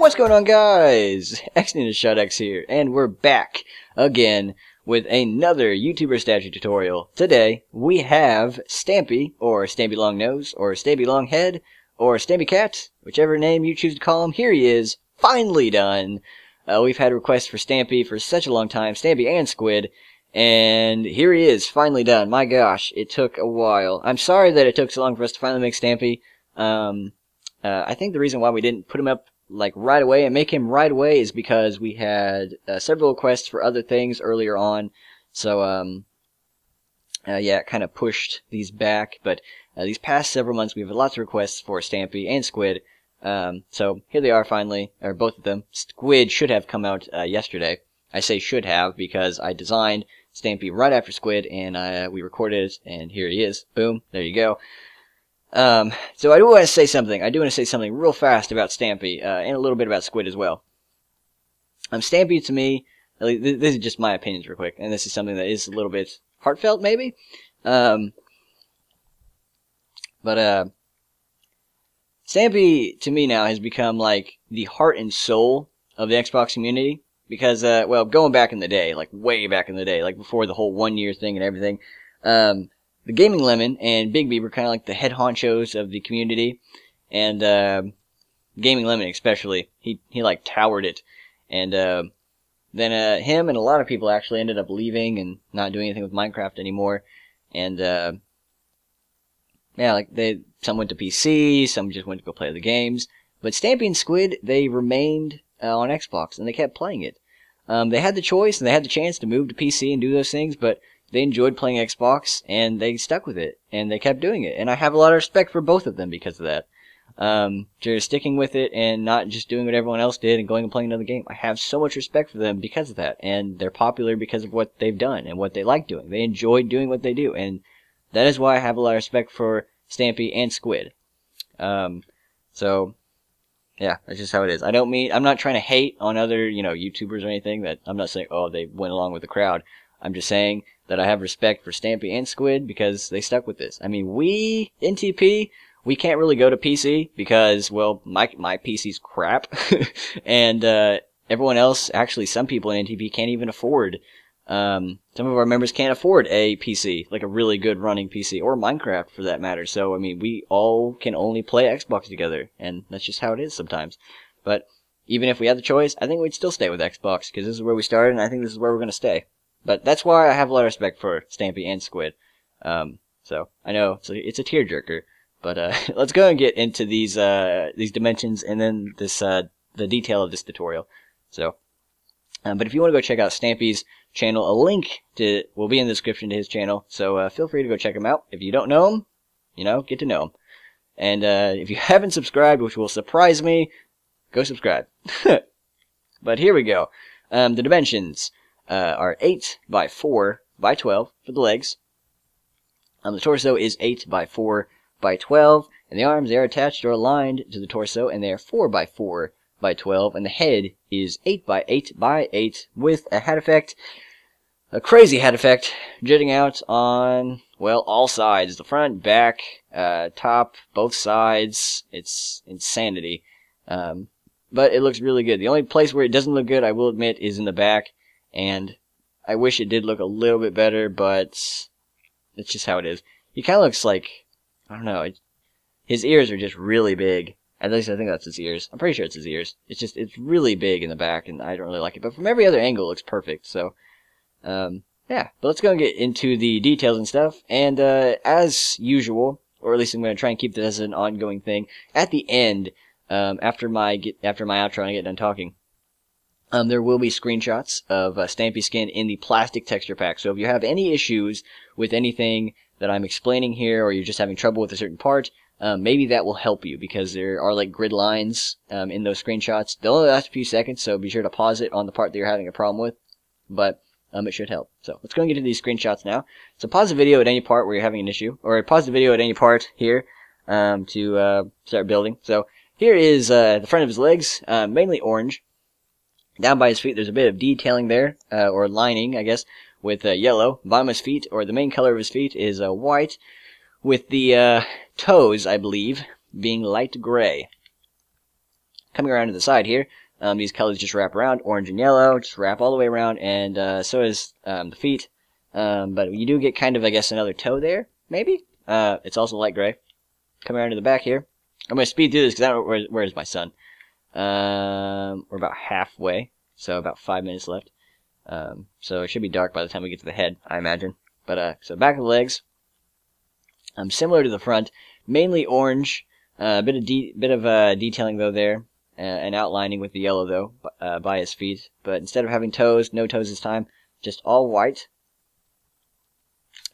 What's going on, guys? X here, and we're back again with another YouTuber statue tutorial. Today, we have Stampy, or Stampy Long Nose, or Stampy Long Head, or Stampy Cat, whichever name you choose to call him. Here he is, finally done. We've had requests for Stampy for such a long time, Stampy and Squid, and here he is, finally done. My gosh, it took a while. I'm sorry that it took so long for us to finally make Stampy. I think the reason why we didn't put him up like right away and make him right away is because we had several requests for other things earlier on, so yeah, it kind of pushed these back. But these past several months we've had lots of requests for Stampy and Squid, so here they are finally, or both of them. Squid should have come out yesterday. I say should have because I designed Stampy right after Squid, and we recorded it, and here he is. Boom, there you go. So I do want to say something. I do want to say something real fast about Stampy, and a little bit about Squid as well. Stampy, to me, this is just my opinions real quick, and this is something that is a little bit heartfelt, maybe. But Stampy, to me now, has become, like, the heart and soul of the Xbox community. Because, well, going back in the day, like, way back in the day, like, before the whole 1 year thing and everything, the Gaming Lemon and Big B were kind of like the head honchos of the community, and Gaming Lemon especially, he like towered it, and then him and a lot of people actually ended up leaving and not doing anything with Minecraft anymore, and yeah, like some went to PC, some just went to go play the games, but Stampy and Squid, they remained on Xbox and they kept playing it. They had the choice and they had the chance to move to PC and do those things, but they enjoyed playing Xbox, and they stuck with it, and they kept doing it, and I have a lot of respect for both of them because of that. They're sticking with it, and not just doing what everyone else did and going and playing another game. I have so much respect for them because of that, and they're popular because of what they've done, and what they like doing. They enjoy doing what they do, and that is why I have a lot of respect for Stampy and Squid. So, yeah, that's just how it is. I'm not trying to hate on other, YouTubers or anything. That I'm not saying, oh, they went along with the crowd. I'm just saying that I have respect for Stampy and Squid because they stuck with this. I mean, we, NTP, we can't really go to PC because, well, my PC's crap. And, everyone else, actually, some people in NTP can't even afford, some of our members can't afford a PC, like a really good running PC, or Minecraft for that matter. So, I mean, we all can only play Xbox together, and that's just how it is sometimes. But, even if we had the choice, I think we'd still stay with Xbox, because this is where we started, and I think this is where we're going to stay. But that's why I have a lot of respect for Stampy and Squid. So, I know, it's a tearjerker, but let's go and get into these dimensions, and then this the detail of this tutorial. So, but if you want to go check out Stampy's channel, a link will be in the description to his channel, so feel free to go check him out. If you don't know him, get to know him. And if you haven't subscribed, which will surprise me, go subscribe. But here we go. The dimensions are 8 by 4 by 12 for the legs. The torso is 8 by 4 by 12, and the arms, they are attached or aligned to the torso, and they are 4 by 4 by 12, and the head is 8 by 8 by 8 with a hat effect, a crazy hat effect, jutting out on, well, all sides, the front, back, top, both sides. It's insanity. But it looks really good. The only place where it doesn't look good, I will admit, is in the back, and I wish it did look a little bit better, but it's just how it is. He kind of looks like, I don't know, his ears are just really big. At least I think that's his ears. I'm pretty sure it's his ears. It's really big in the back, and I don't really like it. But from every other angle, it looks perfect. So, yeah. But let's go and get into the details and stuff. And as usual, or at least I'm going to try and keep this as an ongoing thing, at the end, after my outro and I get done talking, there will be screenshots of Stampy skin in the plastic texture pack. So if you have any issues with anything that I'm explaining here, or you're just having trouble with a certain part, maybe that will help you, because there are like grid lines in those screenshots. They'll only last a few seconds, so be sure to pause it on the part that you're having a problem with. But it should help. So let's go and get to these screenshots now. So pause the video at any part where you're having an issue, or pause the video at any part here to start building. So here is the front of his legs, mainly orange. Down by his feet, there's a bit of detailing there, or lining, I guess, with yellow. Bottom of his feet, or the main color of his feet, is white, with the toes, I believe, being light gray. Coming around to the side here, these colors just wrap around, orange and yellow, just wrap all the way around, and so is the feet. But you do get kind of, I guess, another toe there, maybe? It's also light gray. Coming around to the back here. I'm going to speed through this because I don't know where's my son. We're about halfway, so about 5 minutes left. So it should be dark by the time we get to the head, I imagine. But so back of the legs, similar to the front, mainly orange. A bit of detailing though there, and outlining with the yellow though by his feet. But instead of having toes, no toes this time, just all white.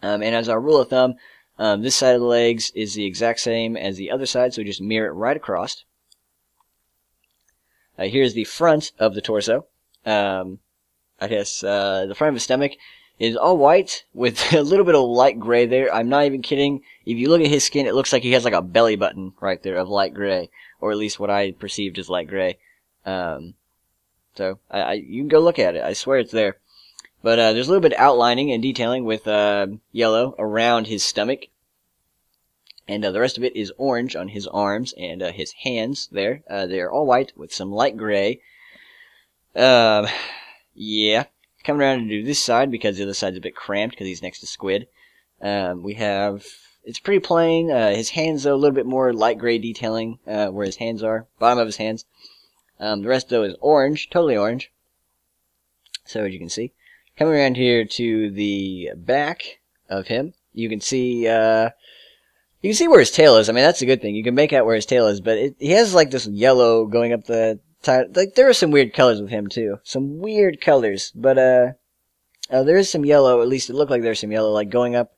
And as our rule of thumb, this side of the legs is the exact same as the other side, so we just mirror it right across. Here's the front of the torso. I guess the front of his stomach is all white with a little bit of light gray there. I'm not even kidding. If you look at his skin, it looks like he has like a belly button right there of light gray, or at least what I perceived as light gray. So you can go look at it. I swear it's there. But there's a little bit of outlining and detailing with yellow around his stomach. And the rest of it is orange on his arms and his hands there. They're all white with some light gray. Yeah. Coming around to do this side, because the other side's a bit cramped because he's next to Squid. We have, it's pretty plain. His hands, though, a little bit more light gray detailing where his hands are. Bottom of his hands. The rest, though, is orange. Totally orange. So, as you can see. Coming around here to the back of him, you can see where his tail is. I mean, that's a good thing. You can make out where his tail is, but he has like this yellow going up the side. Like, there are some weird colors with him too. Some weird colors, but there is some yellow. At least it looked like there's some yellow, like going up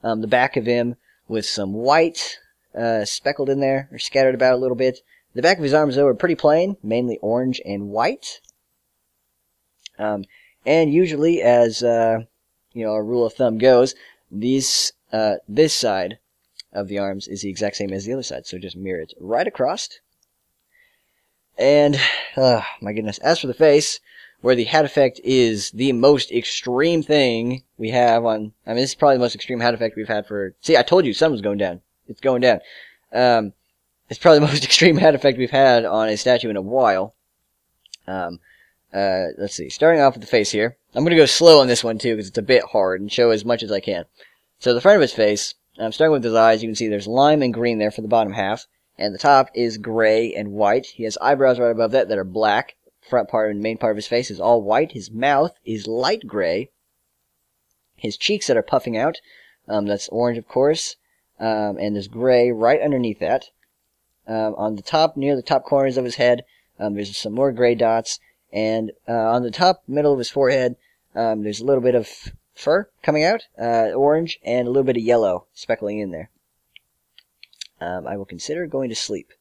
the back of him with some white speckled in there or scattered about a little bit. The back of his arms though are pretty plain, mainly orange and white. And usually, as a rule of thumb goes, this side of the arms is the exact same as the other side, so just mirror it right across. And, my goodness, as for the face, where the hat effect is the most extreme thing we have on, I mean, this is probably the most extreme hat effect we've had for, see, I told you, sun was going down. It's going down. It's probably the most extreme hat effect we've had on a statue in a while. Let's see, starting off with the face here. I'm going to go slow on this one too, because it's a bit hard, and show as much as I can. So the front of his face, starting with his eyes, you can see there's lime and green there for the bottom half, And the top is gray and white. He has eyebrows right above that are black. Front part and main part of his face is all white. His mouth is light gray. His cheeks that are puffing out, that's orange, of course. And there's gray right underneath that. On the top, near the top corners of his head, there's some more gray dots. And on the top middle of his forehead, there's a little bit of fur coming out, orange, and a little bit of yellow speckling in there. I will consider going to sleep.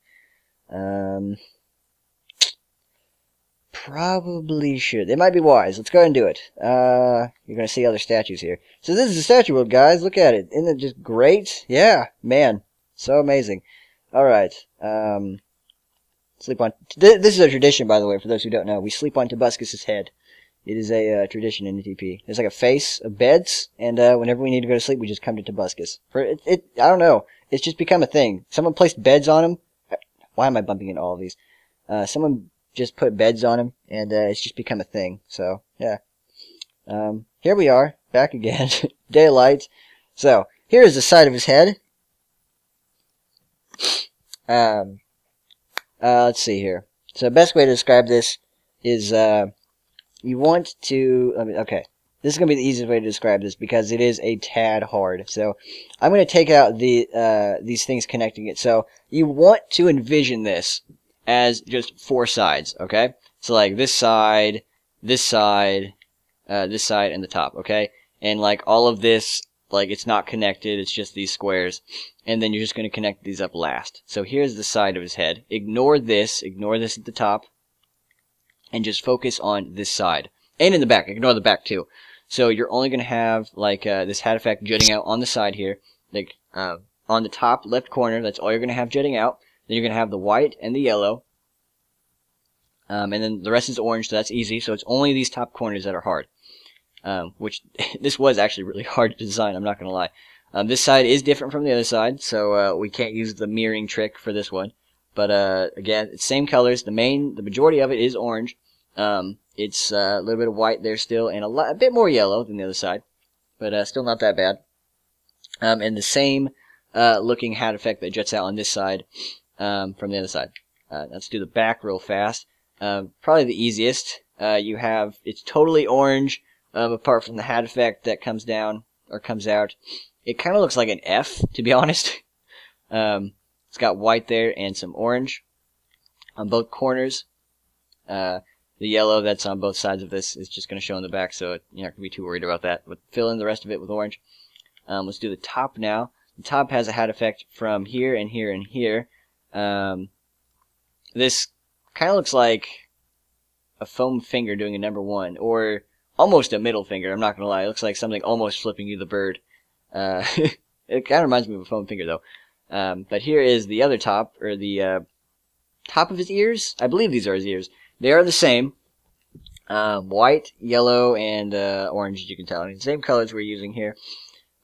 Probably should. It might be wise. Let's go ahead and do it. You're going to see other statues here. So this is the statue world, guys. Look at it. Isn't it just great? Yeah, man. So amazing. Alright. Sleep on... This is a tradition, by the way, for those who don't know. We sleep on Tobuscus's head. It is a tradition in the TP. There's like a face of beds, and whenever we need to go to sleep, we just come to Tobuscus. I don't know. It's just become a thing. Someone placed beds on him. Why am I bumping into all of these? Someone just put beds on him, and it's just become a thing. So, yeah. Here we are, back again. Daylight. So, here is the side of his head. Let's see here. So, the best way to describe this is, you want to, okay, this is going to be the easiest way to describe this because it is a tad hard. So, I'm going to take out these things connecting it. So, you want to envision this as just four sides, okay? So, like, this side, this side, and the top, okay? And, like, all of this, like, it's not connected, it's just these squares. And then you're just going to connect these up last. So, here's the side of his head. Ignore this at the top. And just focus on this side. And in the back. Ignore the back, too. So, you're only going to have, like, this hat effect jutting out on the side here. Like, on the top left corner, that's all you're going to have jutting out. Then you're going to have the white and the yellow. And then the rest is orange, so that's easy. So, it's only these top corners that are hard. Which, this was actually really hard to design, I'm not going to lie. This side is different from the other side, so, we can't use the mirroring trick for this one. But, again, it's same colors. The majority of it is orange. It's a little bit of white there still, and a bit more yellow than the other side. But, still not that bad. And the same, looking hat effect that juts out on this side, from the other side. Let's do the back real fast. Probably the easiest. It's totally orange, apart from the hat effect that comes down, or comes out. It kind of looks like an F, to be honest. It's got white there and some orange on both corners. The yellow that's on both sides of this is just going to show in the back, so you're not going to be too worried about that. But fill in the rest of it with orange. Let's do the top now. The top has a hat effect from here and here and here. This kind of looks like a foam finger doing a number one, or almost a middle finger, I'm not going to lie. It looks like something almost flipping you the bird. It kind of reminds me of a foam finger, though. But here is the other top, or the top of his ears. I believe these are his ears. They are the same. White, yellow, and orange, as you can tell. I mean, same colors we're using here.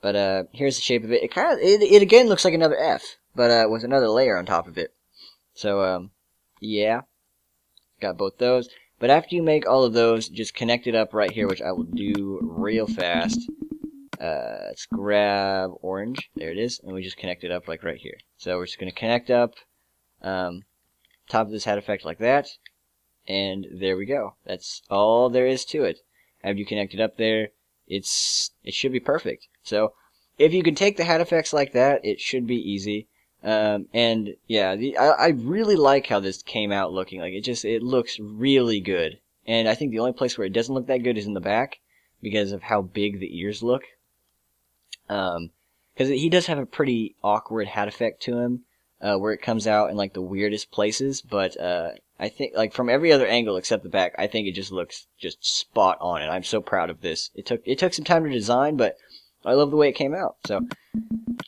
But here's the shape of it. It again looks like another F, but with another layer on top of it. So, yeah. Got both those. But after you make all of those, just connect it up right here, which I will do real fast. Let's grab orange. There it is. And we just connect it up like right here. So we're just going to connect up top of this hat effect like that. And there we go. That's all there is to it. After you connect it up there, it should be perfect. So if you can take the hat effects like that, it should be easy. And yeah, I really like how this came out looking. Like it looks really good. And I think the only place where it doesn't look that good is in the back because of how big the ears look. Because he does have a pretty awkward hat effect to him, where it comes out in like the weirdest places. But I think like from every other angle except the back, I think it just looks just spot on. And I'm so proud of this. It took some time to design, but I love the way it came out. So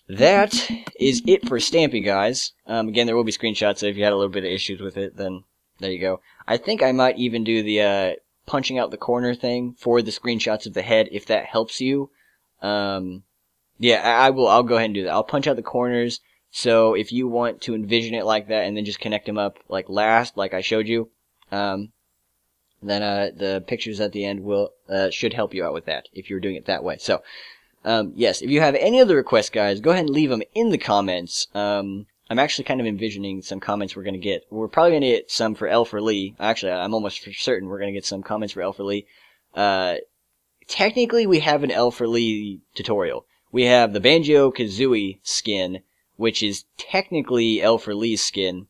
that is it for Stampy, guys. Again, there will be screenshots, so if you had a little bit of issues with it, then there you go. I think I might even do the punching out the corner thing for the screenshots of the head, if that helps you. Yeah, I will. I'll go ahead and do that. I'll punch out the corners, so if you want to envision it like that and then just connect them up like last, like I showed you, then the pictures at the end should help you out with that, if you're doing it that way. So, yes, if you have any other requests, guys, go ahead and leave them in the comments. I'm actually kind of envisioning some comments we're going to get. We're probably going to get some for L for Lee. Actually, I'm almost for certain we're going to get some comments for L for Lee. Technically, we have an L for Lee tutorial. We have the Banjo-Kazooie skin, which is technically L for Lee's skin,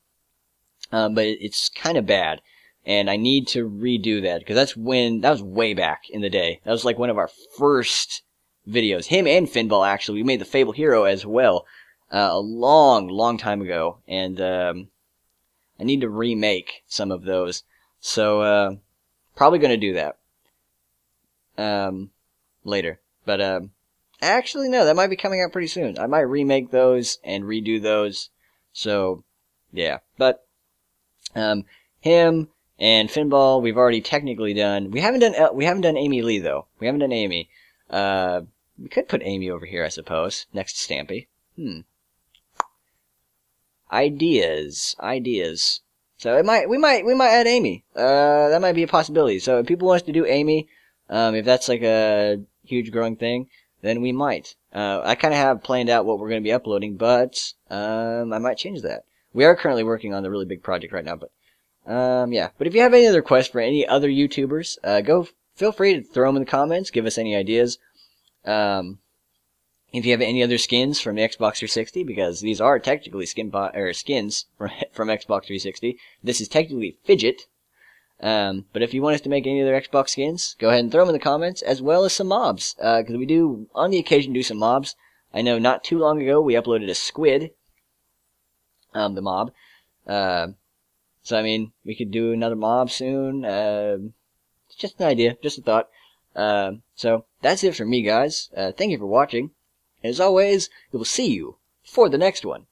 but it's kind of bad. And I need to redo that, because that was way back in the day. That was like one of our first videos. Him and Finball, actually. We made the Fable Hero as well. A long time ago, and I need to remake some of those, so probably going to do that later. But actually, no, that might be coming out pretty soon. I might remake those and redo those. So yeah, but him and Finball, we've already technically done. We haven't done Amy Lee though. We haven't done Amy. We could put Amy over here, I suppose, next to Stampy. Ideas. So we might add Amy. That might be a possibility. So if people want us to do Amy, if that's like a huge growing thing, then we might. I kind of have planned out what we're going to be uploading, but I might change that. We are currently working on the really big project right now, but yeah. But if you have any other requests for any other YouTubers, feel free to throw them in the comments. Give us any ideas. If you have any other skins from the Xbox 360, because these are technically skins from Xbox 360. This is technically Fidget. But if you want us to make any other Xbox skins, go ahead and throw them in the comments, as well as some mobs. Because we do, on the occasion, do some mobs. I know not too long ago we uploaded a squid, the mob. So, I mean, we could do another mob soon. It's just an idea, just a thought. So, that's it for me, guys. Thank you for watching. As always, we will see you for the next one.